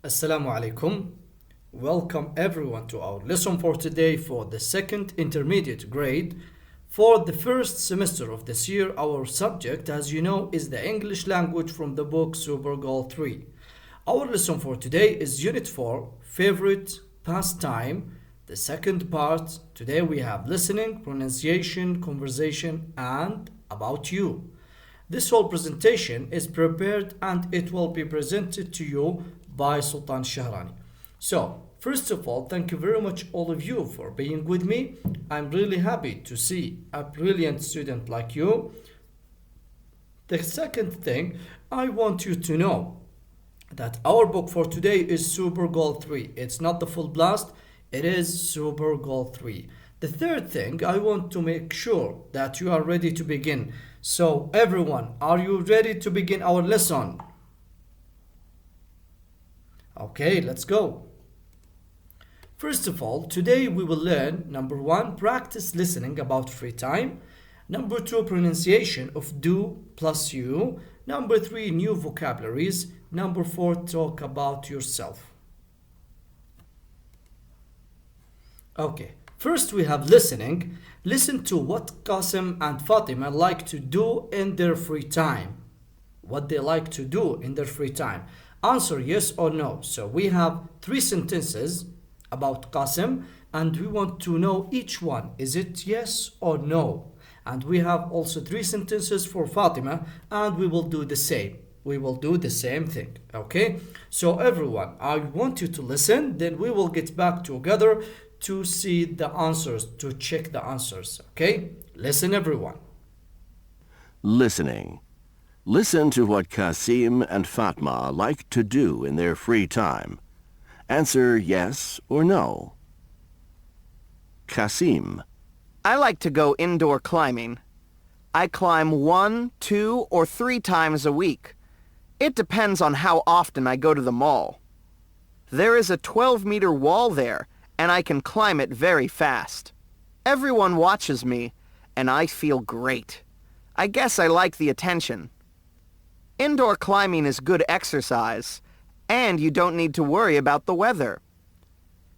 Assalamu alaikum. Welcome everyone to our lesson for today for the second intermediate grade. For the first semester of this year, our subject, as you know, is the English language from the book Super Goal 3. Our lesson for today is Unit 4, Favorite Pastime, the second part. Today we have listening, pronunciation, conversation, and about you. This whole presentation is prepared and it will be presented to you by Sultan Shahrani. So, first of all, thank you very much all of you for being with me. I'm really happy to see a brilliant student like you. The second thing, I want you to know that our book for today is Super Goal 3. It's not the full blast, it is Super Goal 3. The third thing, I want to make sure that you are ready to begin. So everyone, are you ready to begin our lesson? Okay, let's go. First of all, today we will learn number 1, practice listening about free time. Number 2, pronunciation of do plus you. Number 3, new vocabularies. Number 4, talk about yourself. Okay, first we have listening. Listen to what Qasim and Fatima like to do in their free time. What they like to do in their free time. Answer yes or no. So we have 3 sentences about Qasim and we want to know each one. Is it yes or no? And we have also 3 sentences for Fatima and we will do the same. We will do the same thing. Okay? So everyone, I want you to listen. Then we will get back together to see the answers, to check the answers. Okay? Listen everyone. Listening. Listen to what Qasim and Fatma like to do in their free time. Answer yes or no. Qasim. I like to go indoor climbing. I climb 1, 2, or 3 times a week. It depends on how often I go to the mall. There is a 12-meter wall there, and I can climb it very fast. Everyone watches me, and I feel great. I guess I like the attention. Indoor climbing is good exercise, and you don't need to worry about the weather.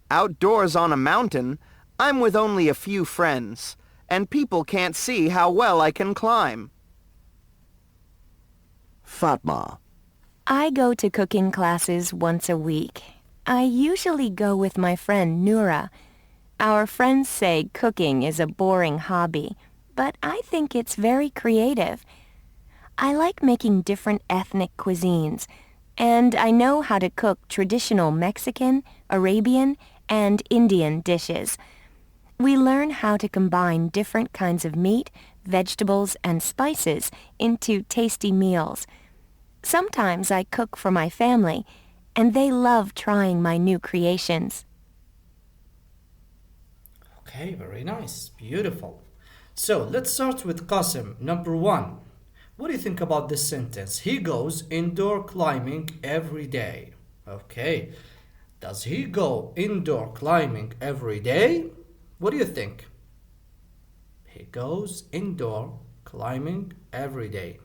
Outdoors on a mountain, I'm with only a few friends, and people can't see how well I can climb. Fatma. I go to cooking classes once a week. I usually go with my friend Noura. Our friends say cooking is a boring hobby, but I think it's very creative. I like making different ethnic cuisines, and I know how to cook traditional Mexican, Arabian, and Indian dishes. We learn how to combine different kinds of meat, vegetables, and spices into tasty meals. Sometimes I cook for my family, and they love trying my new creations. Okay, very nice. Beautiful. So let's start with Qasim. Number 1. What do you think about this sentence? He goes indoor climbing every day. Okay. Does he go indoor climbing every day? What do you think? He goes indoor climbing every day.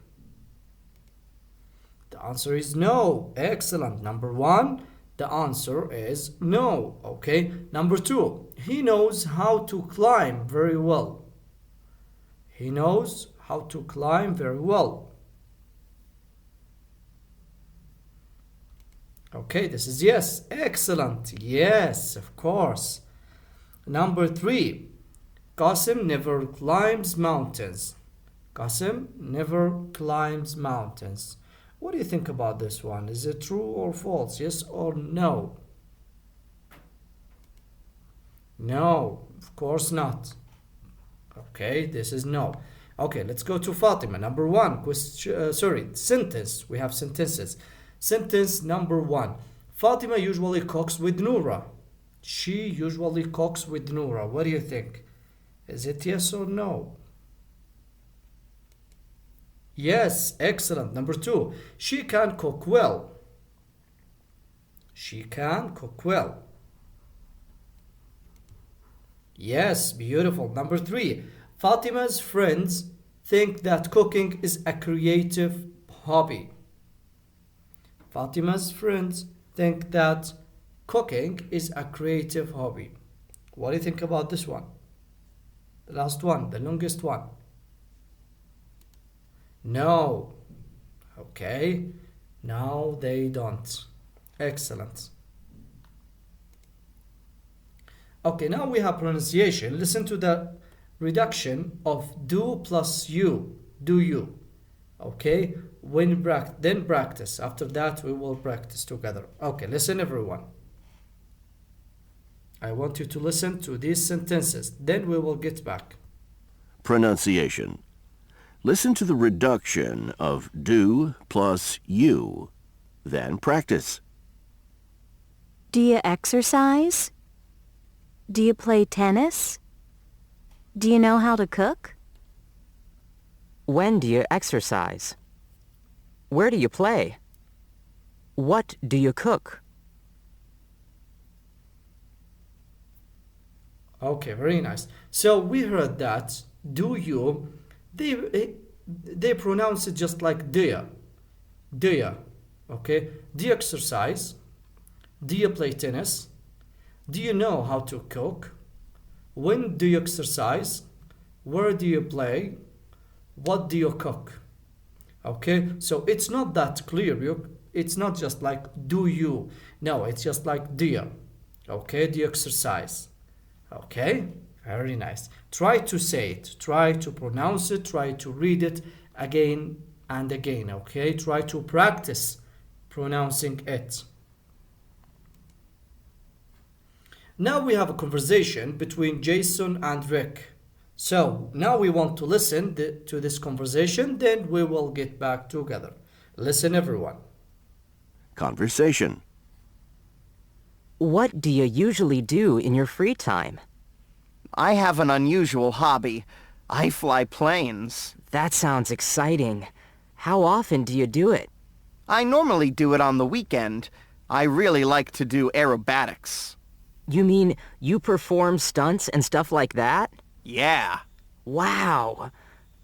The answer is no. Excellent. Number 1, the answer is no. Okay. Number 2, he knows how to climb very well. He knows how to climb very well. Okay, this is yes. Excellent. Yes, of course. Number 3, Qasim never climbs mountains. Qasim never climbs mountains. What do you think about this one? Is it true or false? Yes or no? No, of course not. Okay, this is no. Okay, let's go to Fatima. Number 1, sentence. We have sentences. Sentence number 1. Fatima usually cooks with Noura. She usually cooks with Noura. What do you think? Is it yes or no? Yes, excellent. Number 2, she can cook well. She can cook well. Yes, beautiful. Number 3, Fatima's friends think that cooking is a creative hobby. Fatima's friends think that cooking is a creative hobby. What do you think about this one? The last one, the longest one. No. Okay. No, they don't. Excellent. Okay, now we have pronunciation. Listen to the reduction of do plus you. Do you. Okay? Then practice. After that, we will practice together. Okay, listen everyone. I want you to listen to these sentences. Then we will get back. Pronunciation. Listen to the reduction of do plus you. Then practice. Do you exercise? Do you play tennis? Do you know how to cook? When do you exercise? Where do you play? What do you cook? Okay, very nice. So we heard that do you, they pronounce it just like do ya. Do ya. Okay? Do you exercise? Do you play tennis? Do you know how to cook? When do you exercise? Where do you play? What do you cook? Okay, so it's not that clear. It's not just like do you. No, it's just like do you. Okay, do you exercise? Okay, very nice. Try to say it. Try to pronounce it. Try to read it again and again. Okay, try to practice pronouncing it. Now we have a conversation between Jason and Rick. So now we want to listen to this conversation, then we will get back together. Listen everyone. Conversation. What do you usually do in your free time? I have an unusual hobby. I fly planes. That sounds exciting. How often do you do it? I normally do it on the weekend. I really like to do aerobatics. You mean you perform stunts and stuff like that? Yeah. Wow.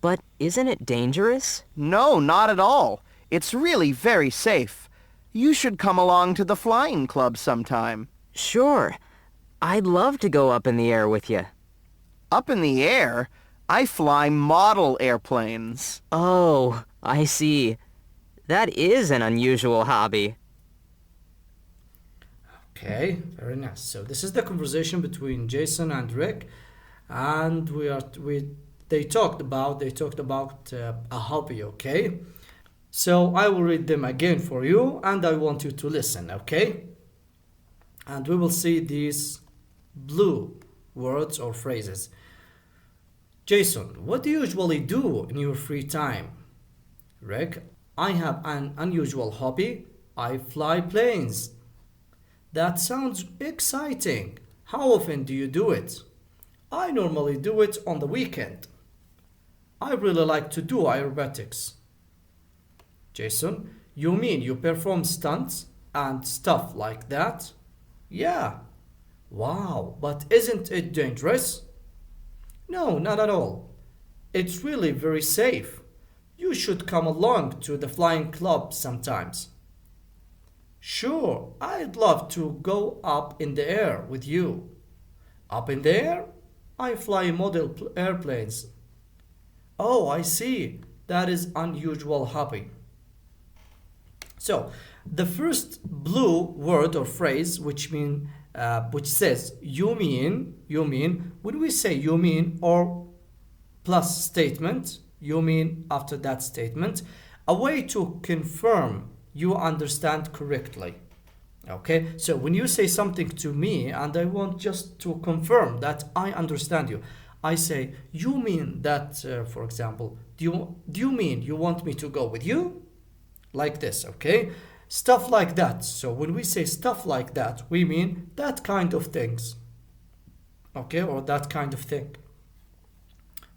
But isn't it dangerous? No, not at all. It's really very safe. You should come along to the flying club sometime. Sure. I'd love to go up in the air with you. Up in the air? I fly model airplanes. Oh, I see. That is an unusual hobby. Okay, very nice. So this is the conversation between Jason and Rick, and they talked about a hobby. Okay, so I will read them again for you, and I want you to listen. Okay, and we will see these blue words or phrases. Jason, what do you usually do in your free time? Rick, I have an unusual hobby. I fly planes. That sounds exciting. How often do you do it? I normally do it on the weekend. I really like to do aerobatics. Jason, you mean you perform stunts and stuff like that? Yeah. Wow, but isn't it dangerous? No, not at all. It's really very safe. You should come along to the flying club sometimes. Sure, I'd love to go up in the air with you. Up in the air? I fly model airplanes. Oh, I see. That is unusual hobby. So, the first blue word or phrase, which says you mean, when we say you mean or plus statement, you mean after that statement, a way to confirm you understand correctly. Okay, so when you say something to me and I want just to confirm that I understand you, I say, you mean that, for example, do you mean you want me to go with you? Like this, okay? Stuff like that. So when we say stuff like that, we mean that kind of things. Okay, or that kind of thing.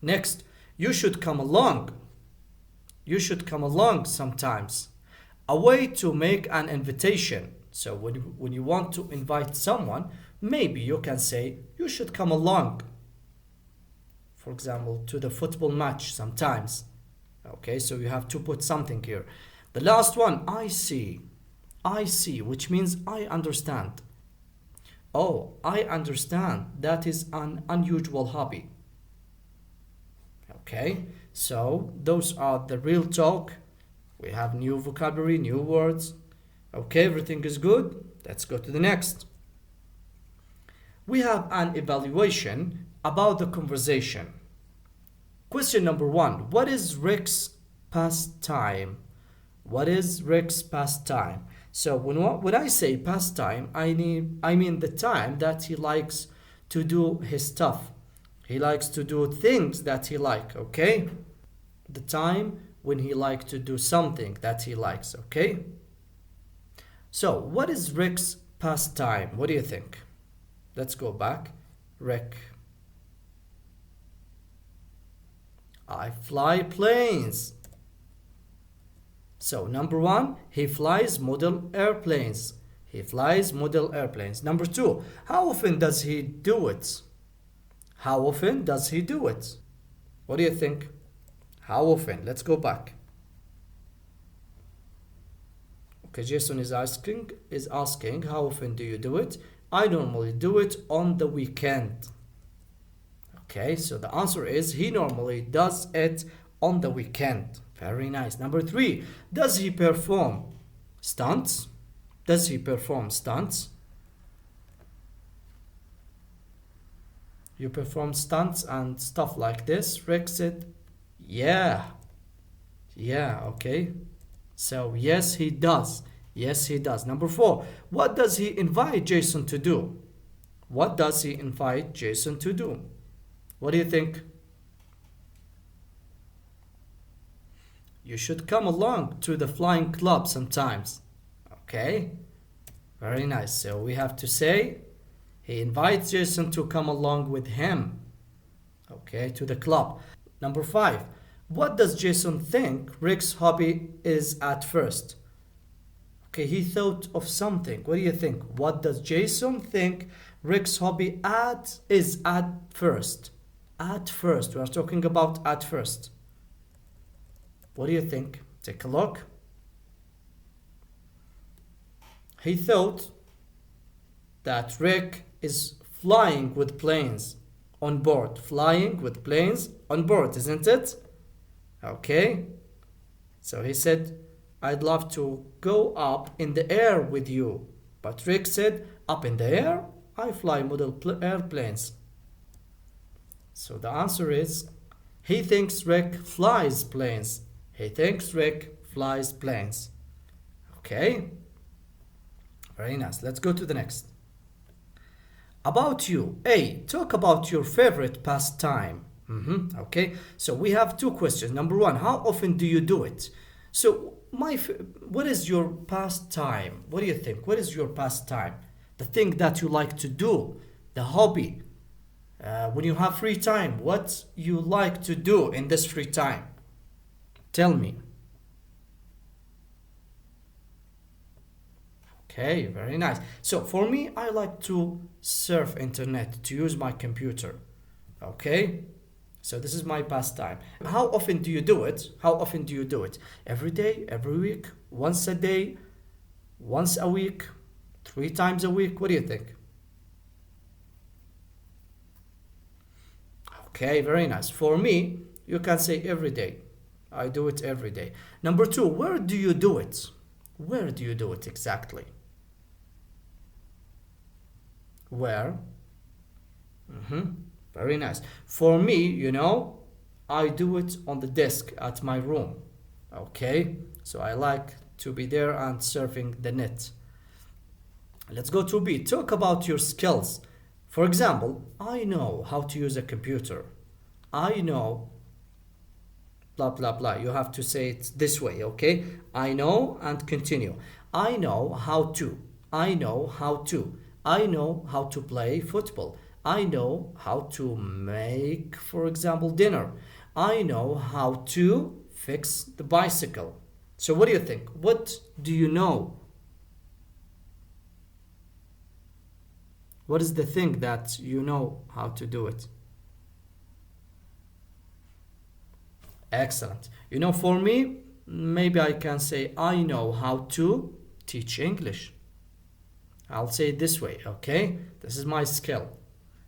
Next, you should come along. You should come along sometimes. A way to make an invitation. So when you want to invite someone, maybe you can say, you should come along. for example, to the football match sometimes. Okay, so you have to put something here. The last one, I see. I see, which means I understand. Oh, I understand. That is an unusual hobby. Okay, so those are the real talk. We have new vocabulary, new words. Okay, everything is good. Let's go to the next. We have an evaluation about the conversation. Question number 1. What is Rick's pastime? What is Rick's pastime? So when I say pastime, I mean the time that he likes to do his stuff. He likes to do things that he likes, okay? The time when he likes to do something that he likes, okay? So, what is Rick's pastime? What do you think? Let's go back. Rick. I fly planes. So, number 1, he flies model airplanes. He flies model airplanes. Number 2, how often does he do it? How often does he do it? What do you think? How often? Let's go back. Okay, Jason is asking how often do you do it? I normally do it on the weekend. Okay, so the answer is he normally does it on the weekend. Very nice. Number 3, does he perform stunts? Does he perform stunts? You perform stunts and stuff like this. Rick said, yeah. Yeah, okay. So, yes, he does. Yes, he does. Number 4, what does he invite Jason to do? What does he invite Jason to do? What do you think? You should come along to the flying club sometimes. Okay? Very nice. So, we have to say, he invites Jason to come along with him. Okay, to the club. Number 5, what does Jason think Rick's hobby is at first? Okay, he thought of something. What do you think? What does Jason think Rick's hobby is at first? At first. We are talking about at first. What do you think? Take a look. He thought that Rick is flying with planes on board. Flying with planes on board, isn't it? Okay. So he said, I'd love to go up in the air with you. But Rick said, up in the air? I fly model airplanes. So the answer is, he thinks Rick flies planes. He thinks Rick flies planes. Okay. Very nice. Let's go to the next. About you. A. Talk about your favorite pastime. Okay. So we have 2 questions. Number 1, how often do you do it? So what is your pastime? What do you think? What is your pastime? The thing that you like to do, the hobby. When you have free time, what you like to do in this free time? Tell me. Okay, very nice. So for me, I like to surf internet, to use my computer. Okay, so this is my pastime. How often do you do it? How often do you do it? Every day, every week, once a day, once a week, 3 times a week? What do you think? Okay, very nice. For me, you can say every day. I do it every day. Number 2, where do you do it? Where do you do it exactly? Where? Very nice. For me, I do it on the desk at my room. Okay, so I like to be there and surfing the net. Let's go to B. Talk about your skills. For example, I know how to use a computer. I know blah blah blah. You have to say it this way, okay? I know and continue. I know how to. I know how to. I know how to play football. I know how to make, for example, dinner. I know how to fix the bicycle. So what do you think? What do you know? What is the thing that you know how to do it? Excellent. You know, for me, maybe I can say I know how to teach English. I'll say it this way, okay? This is my skill.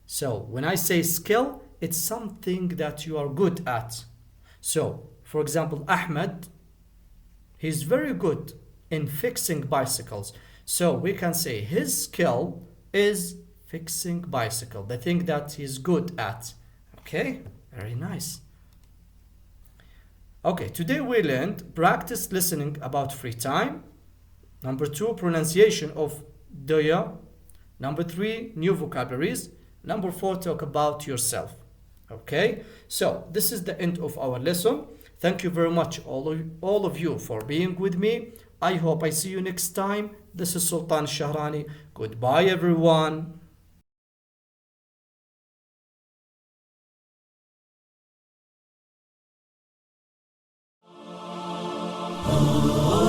So when I say skill, it's something that you are good at. So, for example, Ahmed, he's very good in fixing bicycles. So we can say his skill is fixing bicycle, the thing that he's good at. Okay, very nice. Okay, today we learned practice listening about free time. Number 2, pronunciation of doya. Number 3, new vocabularies. Number 4, talk about yourself. Okay, so this is the end of our lesson. Thank you very much all of you for being with me. I hope I see you next time. This is Sultan Shahrani. Goodbye everyone. Oh